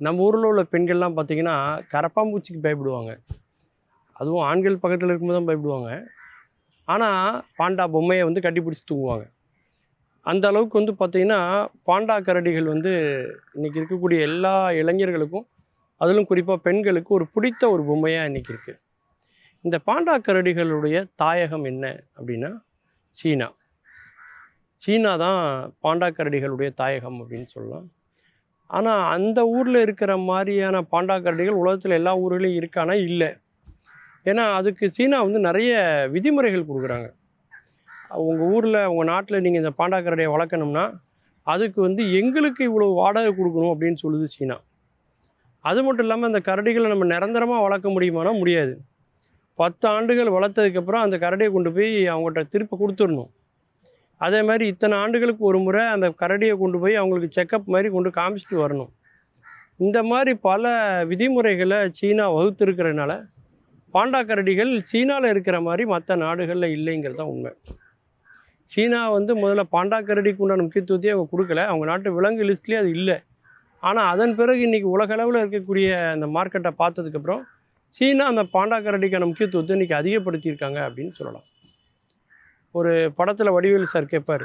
நம்ம ஊரில் உள்ள பெண்கள்லாம் பார்த்தீங்கன்னா கரப்பாம்பூச்சிக்கு பயப்படுவாங்க. அதுவும் ஆண்கள் பக்கத்தில் இருக்கும்போது தான் பயப்படுவாங்க. ஆனால் பாண்டா பொம்மையை வந்து கட்டிப்பிடிச்சு தூங்குவாங்க. அந்த அளவுக்கு வந்து பார்த்தீங்கன்னா பாண்டா கரடிகள் வந்து இன்றைக்கி இருக்கக்கூடிய எல்லா இளைஞர்களுக்கும், அதிலும் குறிப்பாக பெண்களுக்கு ஒரு பிடித்த ஒரு பொம்மையாக இன்றைக்கி இருக்குது. இந்த பாண்டா கரடிகளுடைய தாயகம் என்ன அப்படின்னா சீனா. சீனா தான் பாண்டா கரடிகளுடைய தாயகம் அப்படின்னு சொல்லலாம். ஆனால் அந்த ஊரில் இருக்கிற மாதிரியான பாண்டா கரடிகள் உலகத்தில் எல்லா ஊர்களையும் இருக்கானா இல்லை. ஏன்னா அதுக்கு சீனா வந்து நிறைய விதிமுறைகள் கொடுக்குறாங்க. உங்கள் ஊரில் உங்கள் நாட்டில் நீங்கள் இந்த பாண்டா கரடியை வளர்க்கணும்னா அதுக்கு வந்து எங்களுக்கு இவ்வளோ வாடகை கொடுக்கணும் அப்படின்னு சொல்லுது சீனா. அது மட்டும் இல்லாமல் அந்த கரடிகளை நம்ம நிரந்தரமாக வளர்க்க முடியுமானா முடியாது. 10 ஆண்டுகள் வளர்த்ததுக்கப்புறம் அந்த கரடியை கொண்டு போய் அவங்ககிட்ட திருப்பி கொடுத்துடணும். அதே மாதிரி இத்தனை ஆண்டுகளுக்கு ஒரு முறை அந்த கரடியை கொண்டு போய் அவங்களுக்கு செக்கப் மாதிரி கொண்டு காமிச்சிட்டு வரணும். இந்த மாதிரி பல விதிமுறைகளை சீனா வகுத்திருக்கிறதுனால பாண்டா கரடிகள் சீனாவில் இருக்கிற மாதிரி மற்ற நாடுகளில் இல்லைங்கிறது தான் உண்மை. சீனா வந்து முதல்ல பாண்டா கரடிக்கு உண்டான முக்கியத்துவத்தையே அவங்க கொடுக்கல. அவங்க நாட்டு விலங்கு லிஸ்ட்லேயே அது இல்லை. ஆனால் அதன் பிறகு இன்றைக்கி உலகளவில் இருக்கக்கூடிய அந்த மார்க்கெட்டை பார்த்ததுக்கப்புறம் சீனா அந்த பாண்டா கரடிக்கான முக்கியத்துவத்தை இன்றைக்கி அதிகப்படுத்தியிருக்காங்க அப்படின்னு சொல்லலாம். ஒரு படத்தில் வடிவேலு சார் கேட்பார்,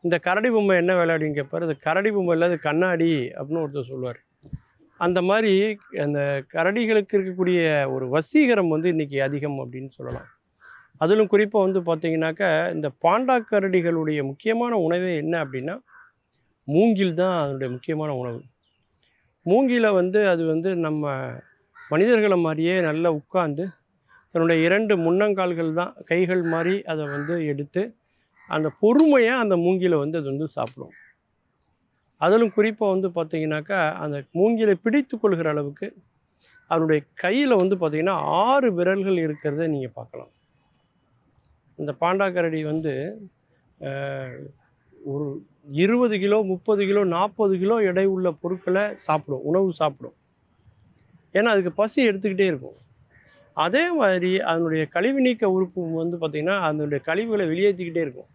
இந்த கரடி பொம்மை என்ன விலை அப்படின்னு கேட்பார். அது கரடி பொம்மை இல்லை, அது கண்ணாடி அப்படின்னு ஒருத்தர் சொல்லுவார். அந்த மாதிரி அந்த கரடிகளுக்கு இருக்கக்கூடிய ஒரு வசீகரம் வந்து இன்றைக்கி அதிகம் அப்படின்னு சொல்லலாம். அதிலும் குறிப்பாக வந்து பார்த்திங்கனாக்கா இந்த பாண்டா கரடிகளுடைய முக்கியமான உணவே என்ன அப்படின்னா மூங்கில் தான் அதனுடைய முக்கியமான உணவு. மூங்கிலை வந்து அது வந்து நம்ம மனிதர்களை மாதிரியே நல்லா உட்கார்ந்து தன்னுடைய 2 முன்னங்கால்கள் தான் கைகள் மாதிரி அதை வந்து எடுத்து அந்த பொறுமையாக அந்த மூங்கிலை வந்து அது வந்து சாப்பிடும். அதிலும் குறிப்பாக வந்து பார்த்திங்கனாக்கா அந்த மூங்கிலை பிடித்து கொள்கிற அளவுக்கு அதனுடைய கையில் வந்து பார்த்திங்கன்னா 6 விரல்கள் இருக்கிறத நீங்கள் பார்க்கலாம். இந்த பாண்டா கரடி வந்து ஒரு 20 கிலோ 30 கிலோ 40 கிலோ எடை உள்ள பொருட்களை சாப்பிடும், உணவு சாப்பிடும். ஏன்னா அதுக்கு பசி எடுத்துக்கிட்டே இருக்கும். அதே மாதிரி அதனுடைய கழிவு நீக்க உறுப்பு வந்து பார்த்திங்கன்னா அதனுடைய கழிவுகளை வெளியேற்றிக்கிட்டே இருக்கும்.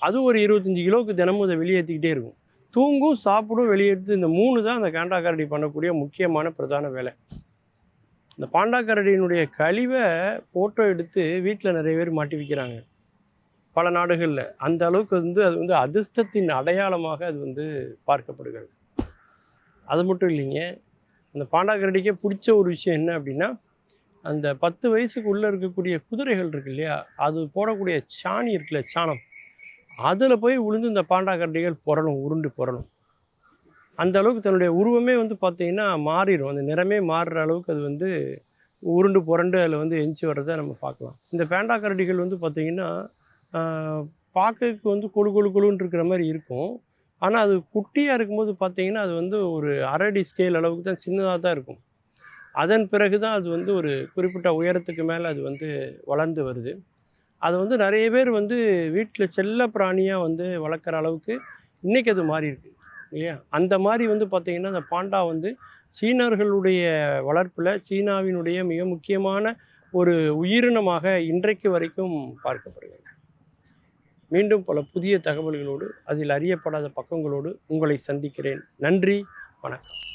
அது ஒரு 25 கிலோவுக்கு தினமும் அதை வெளியேற்றிக்கிட்டே இருக்கும். தூங்கும், சாப்பிடும், வெளியேற்று, இந்த 3 தான் அந்த பாண்டா கரடி பண்ணக்கூடிய முக்கியமான பிரதான வேலை. இந்த பாண்டா கரடியினுடைய கழிவை ஃபோட்டோ எடுத்து வீட்டில் நிறைய பேர் மாட்டி வைக்கிறாங்க பல நாடுகளில். அந்த அளவுக்கு வந்து அது வந்து அதிர்ஷ்டத்தின் அடையாளமாக அது வந்து பார்க்கப்படுகிறது. அது மட்டும் இல்லைங்க, அந்த பாண்டா கரடிக்கே பிடிச்ச ஒரு விஷயம் என்ன அப்படின்னா அந்த 10 வயசுக்கு உள்ளே இருக்கக்கூடிய குதிரைகள் இருக்கு இல்லையா, அது போடக்கூடிய சாணி இருக்குல்ல, சாணம், அதில் போய் விழுந்து இந்த பாண்டா கரடிகள் புரளும், உருண்டு புரளும். அந்த அளவுக்கு தன்னுடைய உருவமே வந்து பார்த்திங்கன்னா மாறிடும். அந்த நிறமே மாறுற அளவுக்கு அது வந்து உருண்டு புரண்டு அதில் வந்து எஞ்சி வர்றதை நம்ம பார்க்கலாம். இந்த பாண்டா கரடிகள் வந்து பார்த்திங்கன்னா பார்க்கறதுக்கு வந்து கொழு கொழு கொழுன்னு இருக்கிற மாதிரி இருக்கும். ஆனால் அது குட்டியாக இருக்கும்போது பார்த்திங்கன்னா அது வந்து ஒரு 1/2 அடி ஸ்கேல் அளவுக்கு தான் சின்னதாக தான் இருக்கும். அதன் பிறகு தான் அது வந்து ஒரு குறிப்பிட்ட உயரத்துக்கு மேலே அது வந்து வளர்ந்து வருது. அது வந்து நிறைய பேர் வந்து வீட்டில் செல்ல பிராணியாக வந்து வளர்க்குற அளவுக்கு இன்றைக்கி அது மாறி இருக்கு இல்லையா. அந்த மாதிரி வந்து பார்த்திங்கன்னா அந்த பாண்டா வந்து சீனர்களுடைய வளர்ப்பில் சீனாவினுடைய மிக முக்கியமான ஒரு உயிரினமாக இன்றைக்கு வரைக்கும் பார்க்கப்படுகிறது. மீண்டும் பல புதிய தகவல்களோடு அதில் அறியப்படாத பக்கங்களோடு உங்களை சந்திக்கிறேன். நன்றி, வணக்கம்.